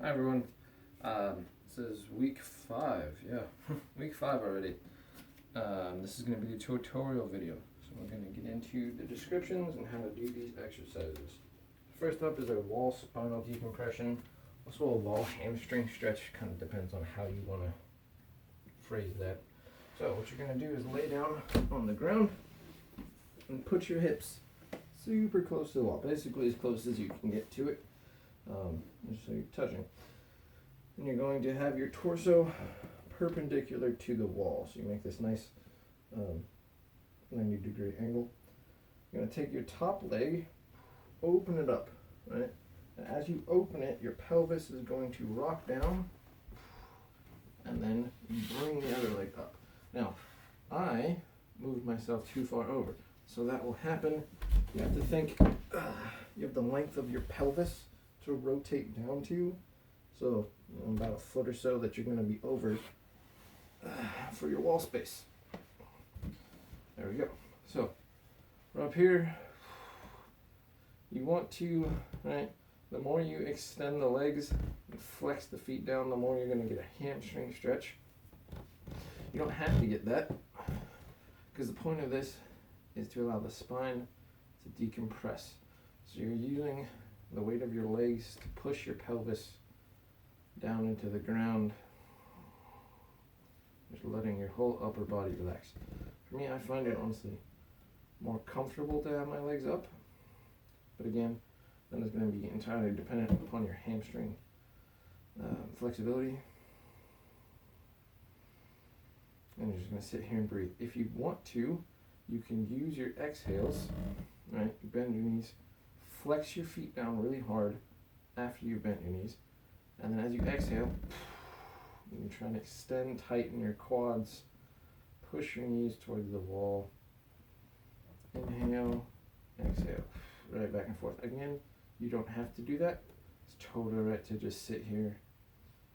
Hi everyone. This is week 5. Yeah, week 5 already. This is going to be a tutorial video. So we're going to get into the descriptions and how to do these exercises. First up is a wall spinal decompression. Also a wall hamstring stretch. Kind of depends on how you want to phrase that. So what you're going to do is lay down on the ground and put your hips super close to the wall. Basically as close as you can get to it. Just so you're touching. And you're going to have your torso perpendicular to the wall. So you make this nice 90-degree angle. You're going to take your top leg, open it up, right? And as you open it, your pelvis is going to rock down, and then bring the other leg up. Now, I moved myself too far over, so that will happen. You have to think, you have the length of your pelvis to rotate down to. So about a foot or so that you're going to be over for your wall space. There we go. So we're up here. You want to, right, the more you extend the legs and flex the feet down, the more you're going to get a hamstring stretch. You don't have to get that, because the point of this is to allow the spine to decompress. So you're using the weight of your legs to push your pelvis down into the ground, just letting your whole upper body relax. For me, I find it honestly more comfortable to have my legs up, but again, then it's going to be entirely dependent upon your hamstring flexibility. And you're just going to sit here and breathe. If you want to, you can use your exhales, right? You bend your knees, flex your feet down really hard after you bent your knees. And then as you exhale, you try and extend, tighten your quads, push your knees towards the wall. Inhale, exhale, right back and forth. Again, you don't have to do that. It's totally right to just sit here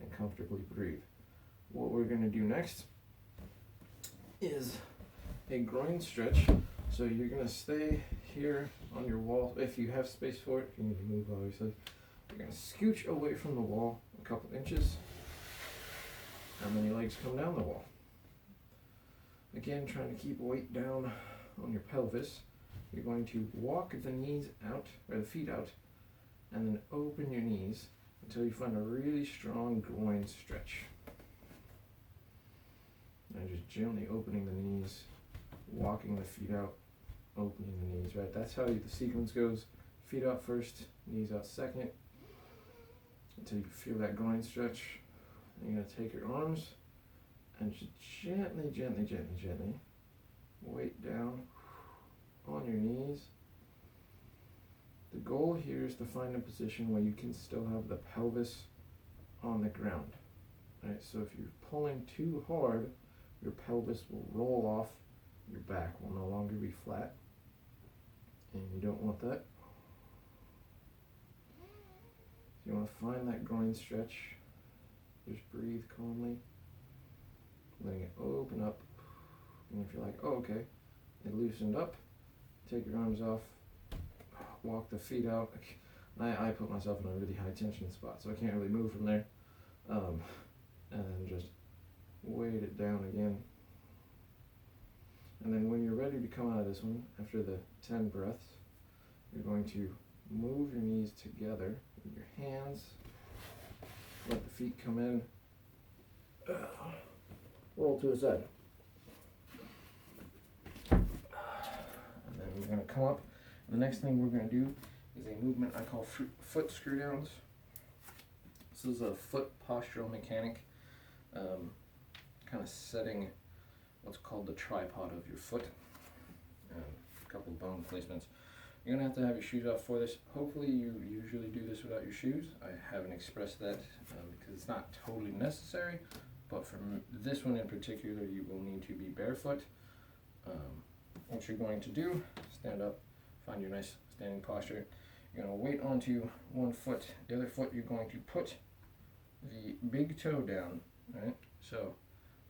and comfortably breathe. What we're going to do next is a groin stretch. So you're going to stay here on your wall. If you have space for it, if you need to move, obviously. You're going to scooch away from the wall a couple inches, and then your legs come down the wall. Again, trying to keep weight down on your pelvis. You're going to walk the knees out, or the feet out, and then open your knees until you find a really strong groin stretch. And just gently opening the knees, walking the feet out, opening the knees, right? That's how the sequence goes. Feet out first, knees out second, until you feel that groin stretch. And you're going to take your arms and just gently weight down on your knees. The goal here is to find a position where you can still have the pelvis on the ground, right? So if you're pulling too hard, your pelvis will roll off, your back will no longer be flat, and you don't want that. You want to find that groin stretch. Just breathe calmly, letting it open up. And if you're like, oh, okay, it loosened up, take your arms off, walk the feet out. I put myself in a really high tension spot, so I can't really move from there. And then just weight it down again. And then when you're ready to come out of this one, after the 10 breaths, you're going to move your knees together with your hands, let the feet come in, roll to the side. And then we're going to come up. The next thing we're going to do is a movement I call foot screw downs. This is a foot postural mechanic, kind of setting what's called the tripod of your foot. A couple of bone placements. You're going to have your shoes off for this. Hopefully you usually do this without your shoes. I haven't expressed that because it's not totally necessary, but for this one in particular, you will need to be barefoot. What you're going to do, stand up, find your nice standing posture. You're going to weight onto one foot. The other foot, you're going to put the big toe down, right? So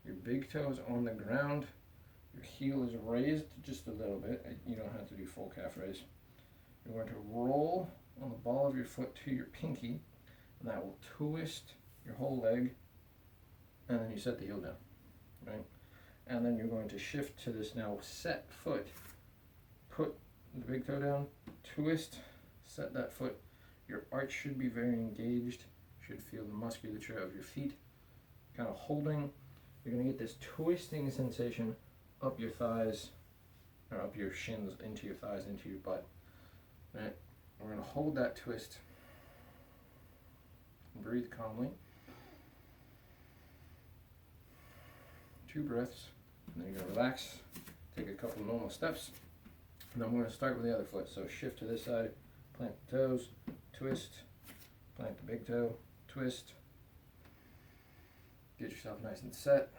your big toe is on the ground. Your heel is raised just a little bit. You don't have to do full calf raise. You're going to roll on the ball of your foot to your pinky, And that will twist your whole leg, and then you set the heel down, right? And then you're going to shift to this now set foot. Put the big toe down, twist, set that foot. Your arch should be very engaged. Should feel the musculature of your feet. Kind of holding. You're going to get this twisting sensation up your thighs, or up your shins, into your thighs, into your butt. Right? We're going to hold that twist. Breathe calmly. 2 breaths. And then you're going to relax. Take a couple of normal steps. And then we're going to start with the other foot. So shift to this side, plant the toes, twist, plant the big toe, twist. Get yourself nice and set.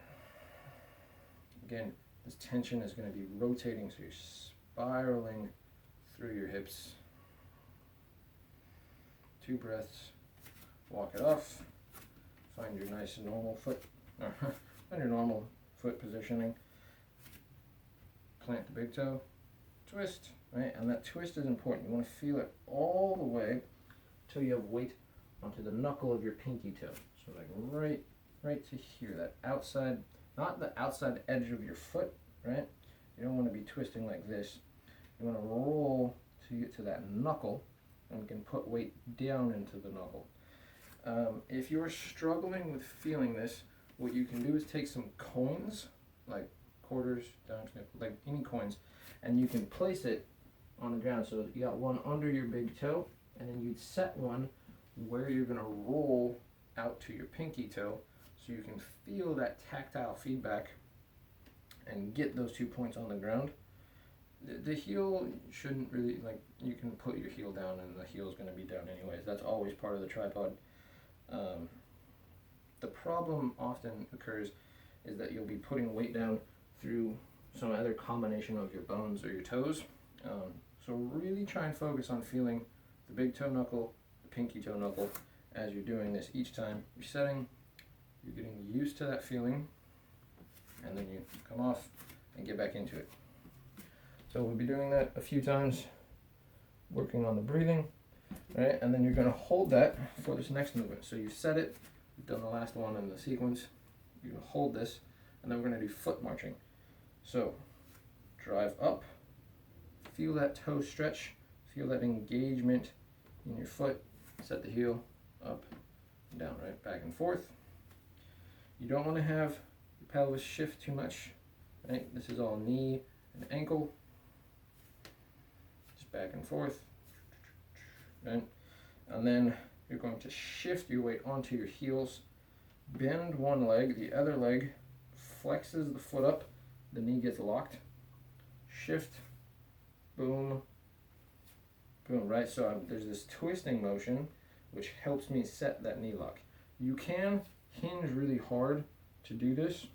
Again, this tension is going to be rotating, so you're spiraling through your hips. 2 breaths. Walk it off. Find your nice normal foot, find your normal foot positioning. Plant the big toe, twist, right? And that twist is important. You want to feel it all the way till you have weight onto the knuckle of your pinky toe. So like right to here, that outside, not the outside edge of your foot, right? You don't want to be twisting like this. You want to roll to get to that knuckle, and you can put weight down into the knuckle. If you're struggling with feeling this, what you can do is take some coins, like quarters, like any coins, and you can place it on the ground. So you got one under your big toe, and then you'd set one where you're going to roll out to your pinky toe, so you can feel that tactile feedback and get those 2 points on the ground. The heel shouldn't really, like, you can put your heel down and the heel is going to be down anyways. That's always part of the tripod. The problem often occurs is that you'll be putting weight down through some other combination of your bones or your toes. So really try and focus on feeling the big toe knuckle, the pinky toe knuckle as you're doing this each time. You're setting, you're getting used to that feeling, and then you come off and get back into it. So we'll be doing that a few times, working on the breathing, right? And then you're going to hold that for this next movement. So you set it, you've done the last one in the sequence, you're going to hold this, and then we're going to do foot marching. So drive up, feel that toe stretch, feel that engagement in your foot, set the heel up and down, right? Back and forth. You don't want to have your pelvis shift too much, right? This is all knee and ankle. Just back and forth, right? And then you're going to shift your weight onto your heels, bend one leg, the other leg flexes the foot up, the knee gets locked, shift, boom, boom, right? So there's this twisting motion which helps me set that knee lock. You can hinge really hard to do this.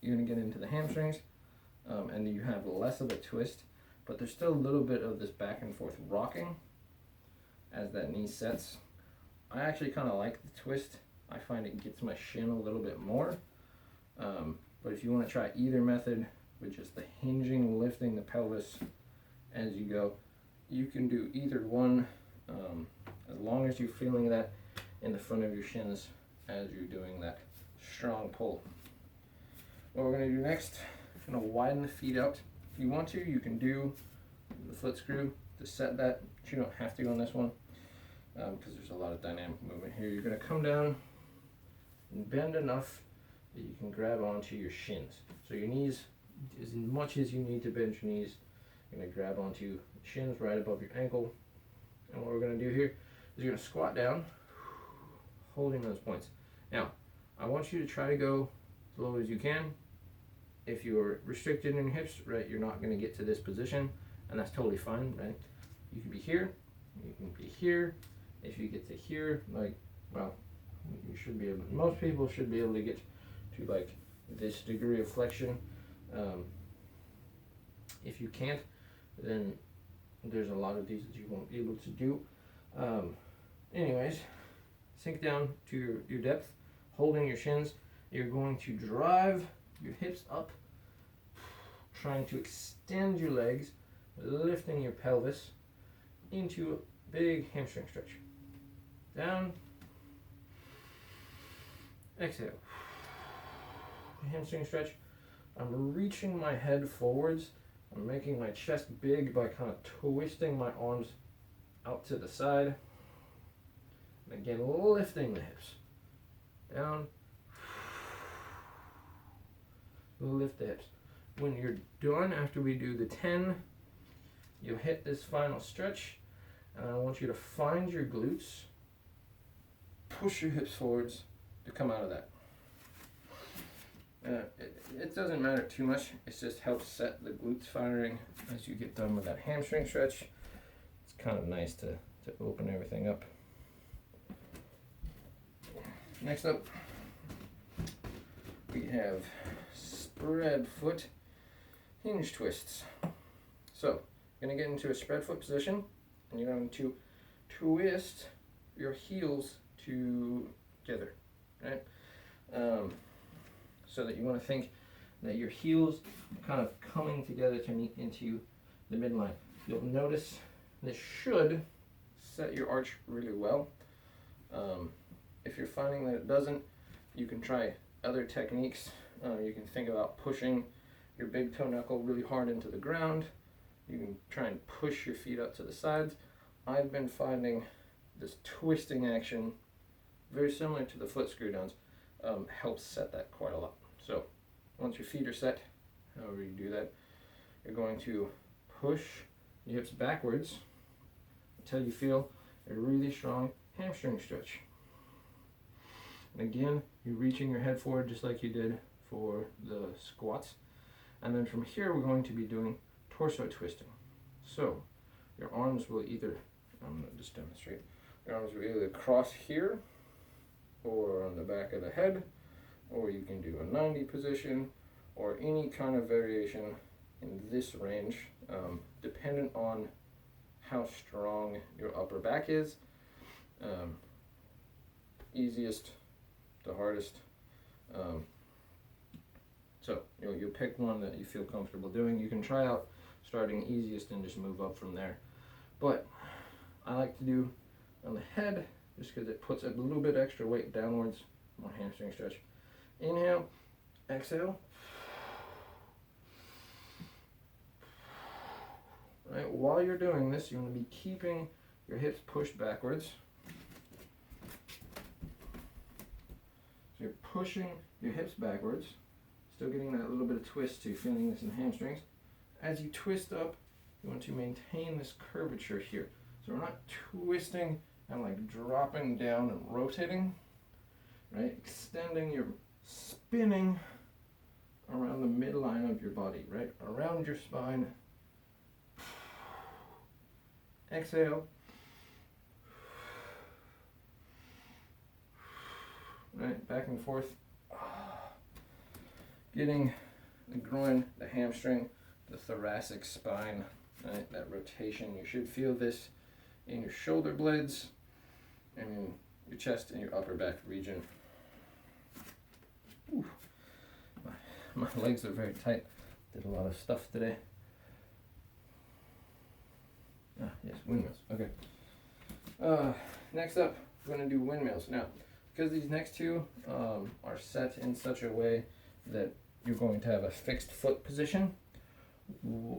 You're going to get into the hamstrings, and you have less of a twist, but there's still a little bit of this back and forth rocking as that knee sets. I actually kind of like the twist. I find it gets my shin a little bit more. But if you want to try either method with just the hinging, lifting the pelvis as you go, you can do either one, as long as you're feeling that in the front of your shins as you're doing that strong pull. What we're going to do next, I'm going to widen the feet out. If you want to, you can do the foot screw to set that, but you don't have to on this one, because there's a lot of dynamic movement here. You're going to come down and bend enough that you can grab onto your shins. So your knees, as much as you need to bend your knees, you're going to grab onto shins right above your ankle. And what we're going to do here is you're going to squat down, holding those points. Now, I want you to try to go as low as you can. If you're restricted in your hips, right, you're not going to get to this position, and that's totally fine, right? You can be here, you can be here. If you get to here, like, well, you should be able, most people should be able to get to like this degree of flexion. If you can't, then there's a lot of these that you won't be able to do. Anyways, sink down to your depth, holding your shins. You're going to drive your hips up, trying to extend your legs, lifting your pelvis into a big hamstring stretch. Down. Exhale. Hamstring stretch. I'm reaching my head forwards. I'm making my chest big by kind of twisting my arms out to the side. And again, lifting the hips. Down. Lift the hips. When you're done, after we do the 10, you hit this final stretch, and I want you to find your glutes, push your hips forwards to come out of that. It doesn't matter too much, it just helps set the glutes firing as you get done with that hamstring stretch. It's kind of nice to open everything up. Next up, we have spread foot hinge twists. So, you're going to get into a spread foot position, and you're going to twist your heels together, right? So that you want to think that your heels are kind of coming together to meet into the midline. You'll notice this should set your arch really well. If you're finding that it doesn't, you can try other techniques. You can think about pushing your big toe knuckle really hard into the ground. You can try and push your feet up to the sides. I've been finding this twisting action, very similar to the foot screw downs, helps set that quite a lot. So once your feet are set, however you do that, you're going to push your hips backwards until you feel a really strong hamstring stretch. And again, you're reaching your head forward just like you did for the squats. And then from here, we're going to be doing torso twisting. So your arms will either, I'm going to just demonstrate, your arms will either cross here or on the back of the head, or you can do a 90 position or any kind of variation in this range, dependent on how strong your upper back is. Easiest to hardest. So you'll pick one that you feel comfortable doing. You can try out starting easiest and just move up from there. But I like to do on the head just because it puts a little bit extra weight downwards, more hamstring stretch. Inhale, exhale. Right, while you're doing this, you want to be keeping your hips pushed backwards. So you're pushing your hips backwards, still getting that little bit of twist too, feeling this in the hamstrings. As you twist up, you want to maintain this curvature here. So we're not twisting and like dropping down and rotating, right? Extending your spinning around the midline of your body, right? Around your spine. Exhale. Right, back and forth. Getting the groin, the hamstring, the thoracic spine, right? That rotation. You should feel this in your shoulder blades and in your chest and your upper back region. Ooh. My legs are very tight. Did a lot of stuff today. Ah, yes, windmills. Okay. Next up, we're going to do windmills. Now, because these next two are set in such a way that you're going to have a fixed foot position,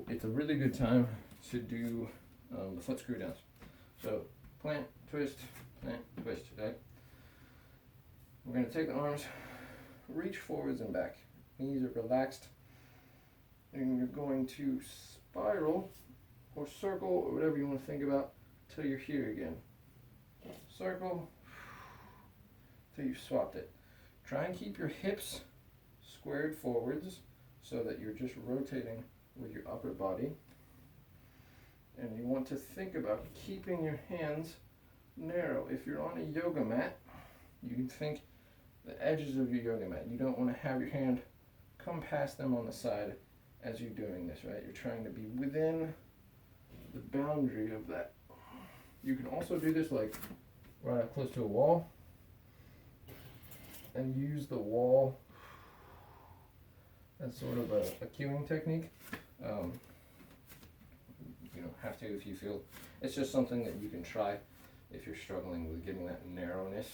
it's a really good time to do the foot screw downs. So, plant, twist, right? We're going to take the arms, reach forwards and back. Knees are relaxed. And you're going to spiral or circle or whatever you want to think about till you're here again. Circle till you've swapped it. Try and keep your hips squared forwards so that you're just rotating with your upper body. And you want to think about keeping your hands narrow. If you're on a yoga mat, you can think the edges of your yoga mat. You don't want to have your hand come past them on the side as you're doing this, right? You're trying to be within the boundary of that. You can also do this like right up close to a wall and use the wall as sort of a cueing technique. You don't have to if you feel. It's just something that you can try. if you're struggling with getting that narrowness,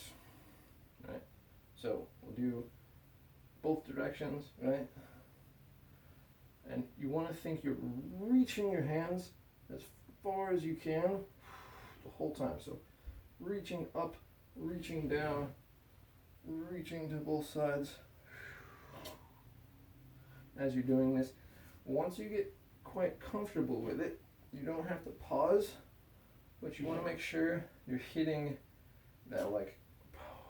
right? So we'll do both directions, right? And you want to think you're reaching your hands as far as you can the whole time. So reaching up, reaching down, reaching to both sides as you're doing this. Once you get quite comfortable with it, you don't have to pause, but you want to make sure you're hitting that like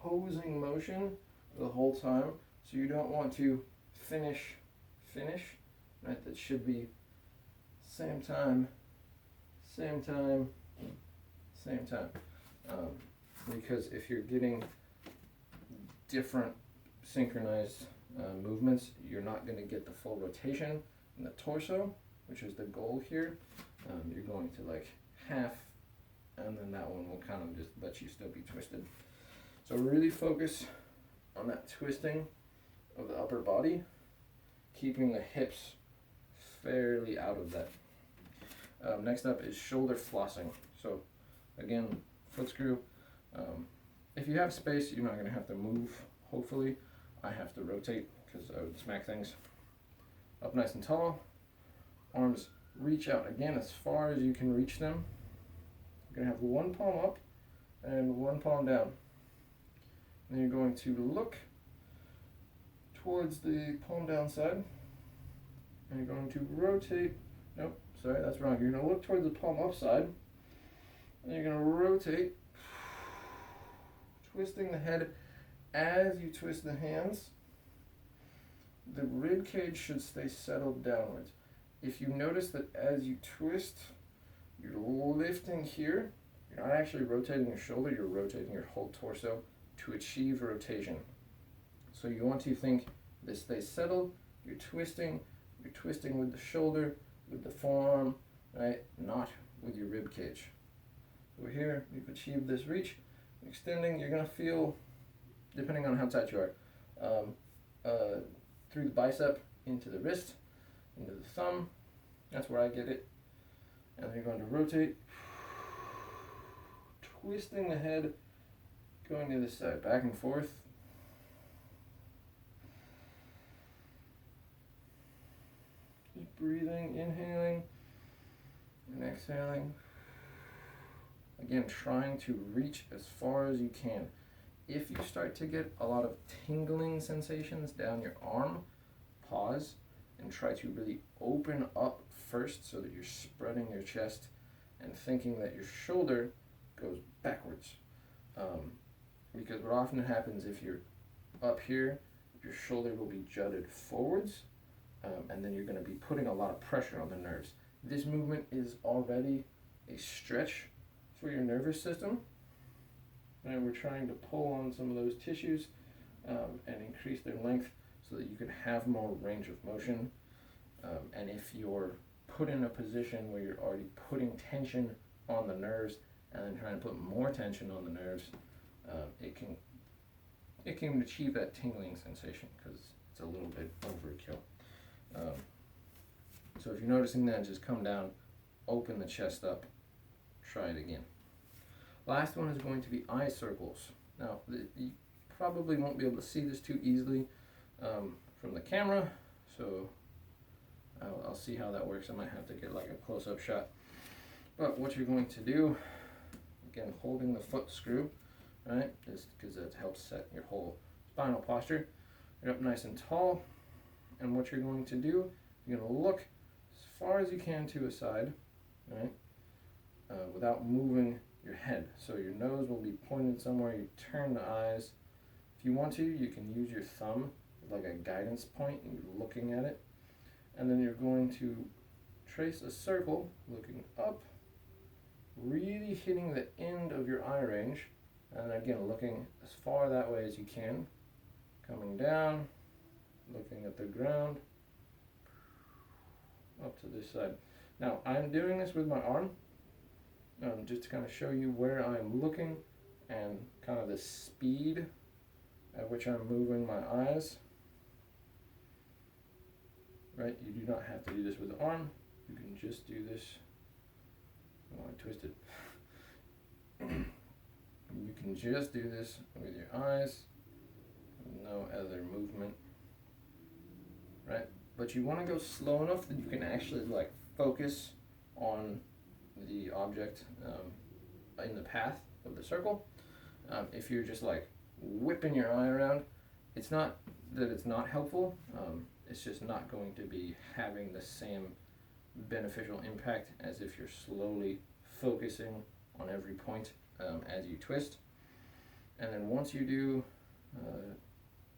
posing motion the whole time. So you don't want to finish, right? That should be same time, same time, same time. Because if you're getting different synchronized movements, you're not going to get the full rotation in the torso, which is the goal here. You're going to like half, and then that one will kind of just let you still be twisted. So really focus on that twisting of the upper body, keeping the hips fairly out of that. Next up is shoulder flossing. So again, foot screw. If you have space, you're not going to have to move, hopefully. I have to rotate because I would smack things. Up nice and tall. Arms reach out again as far as you can reach them. You're going to have one palm up and one palm down. Then you're going to look towards the palm down side. And you're going to rotate. Nope, sorry, that's wrong. You're going to look towards the palm up side. And you're going to rotate, twisting the head as you twist the hands. The rib cage should stay settled downwards. If you notice that as you twist, you're lifting here, you're not actually rotating your shoulder, you're rotating your whole torso to achieve rotation. So you want to think this stays settled, you're twisting with the shoulder, with the forearm, right? Not with your rib cage. So here, you've achieved this reach. Extending, you're gonna feel, depending on how tight you are, through the bicep, into the wrist, into the thumb. That's where I get it. And then you're going to rotate, twisting the head, going to this side, back and forth. Keep breathing, inhaling and exhaling. Again, trying to reach as far as you can. If you start to get a lot of tingling sensations down your arm, pause and try to really open up first so that you're spreading your chest and thinking that your shoulder goes backwards. Because what often happens if you're up here, your shoulder will be jutted forwards, and then you're going to be putting a lot of pressure on the nerves. This movement is already a stretch for your nervous system, and we're trying to pull on some of those tissues and increase their length so that you can have more range of motion. And if you're put in a position where you're already putting tension on the nerves and then trying to put more tension on the nerves, it can achieve that tingling sensation because it's a little bit overkill. So if you're noticing that, just come down, open the chest up, try it again. Last one is going to be eye circles. Now, you probably won't be able to see this too easily from the camera, so I'll see how that works. I might have to get like a close-up shot. But what you're going to do, again, holding the foot screw, right, is because that helps set your whole spinal posture. You're up nice and tall, and what you're going to do, you're going to look as far as you can to a side, right, without moving your head. So your nose will be pointed somewhere. You turn the eyes. If you want to, you can use your thumb like a guidance point and you're looking at it. And then you're going to trace a circle looking up, really hitting the end of your eye range, and again looking as far that way as you can, coming down, looking at the ground, up to this side. Now I'm doing this with my arm, just to kind of show you where I'm looking and kind of the speed at which I'm moving my eyes. Right, you do not have to do this with the arm. You can just do this. Oh, I twisted. You can just do this with your eyes, no other movement, right? But you want to go slow enough that you can actually like focus on the object in the path of the circle. If you're just like whipping your eye around, it's not that it's not helpful, it's just not going to be having the same beneficial impact as if you're slowly focusing on every point as you twist. And then once you do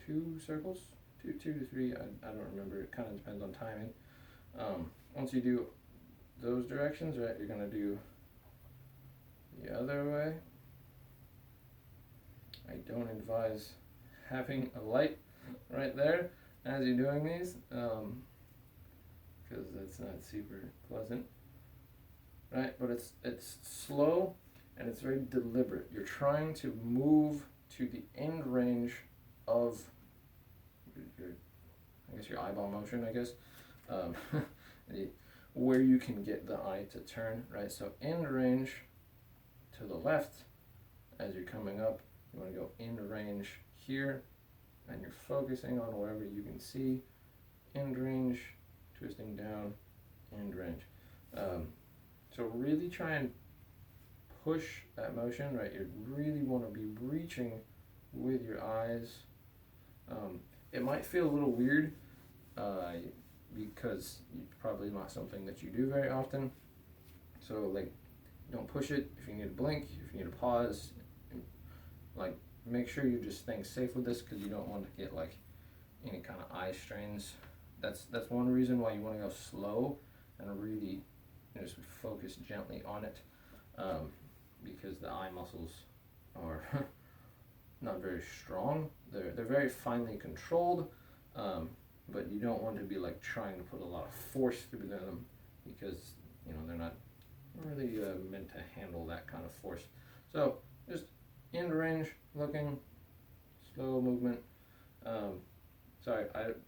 2 circles, two to three, I don't remember, it kind of depends on timing. Once you do those directions, right, you're going to do the other way. I don't advise having a light right there as you're doing these, because that's not super pleasant, right? But it's slow and it's very deliberate. You're trying to move to the end range of your eyeball motion, I guess, where you can get the eye to turn, right? So end range to the left as you're coming up. You want to go end range here, and you're focusing on wherever you can see. End range, twisting down, end range. So really try and push that motion, right? You really want to be reaching with your eyes. It might feel a little weird because it's probably not something that you do very often. So like, don't push it. If you need to blink, if you need to pause, like make sure you're just staying safe with this, because you don't want to get like any kind of eye strains. That's one reason why you want to go slow and really just focus gently on it, because the eye muscles are not very strong. They're very finely controlled, but you don't want to be like trying to put a lot of force through them, because they're not really meant to handle that kind of force. So just end range, looking, slow movement. Sorry,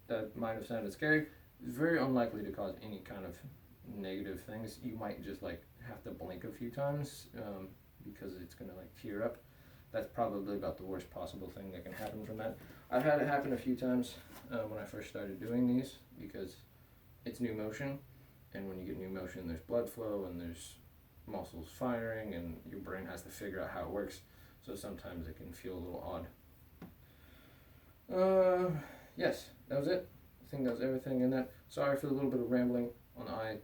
that might have sounded scary. It's very unlikely to cause any kind of negative things. You might just like have to blink a few times because it's gonna like tear up. That's probably about the worst possible thing that can happen from that. I've had it happen a few times when I first started doing these, because it's new motion, and when you get new motion, there's blood flow and there's muscles firing, and your brain has to figure out how it works. So sometimes it can feel a little odd. Yes, that was it. I think that was everything in that. Sorry for a little bit of rambling on the eye.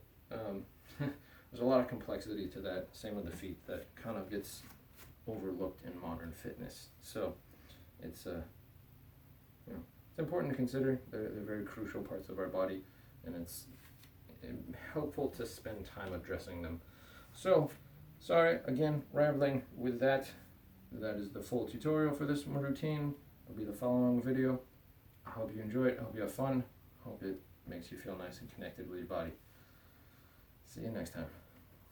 There's a lot of complexity to that. Same with the feet. That kind of gets overlooked in modern fitness. So it's it's important to consider. They're very crucial parts of our body, and it's helpful to spend time addressing them. So, sorry again, rambling with that. That is the full tutorial for this routine. It'll be the following video. I hope you enjoy it. I hope you have fun. I hope it makes you feel nice and connected with your body. See you next time.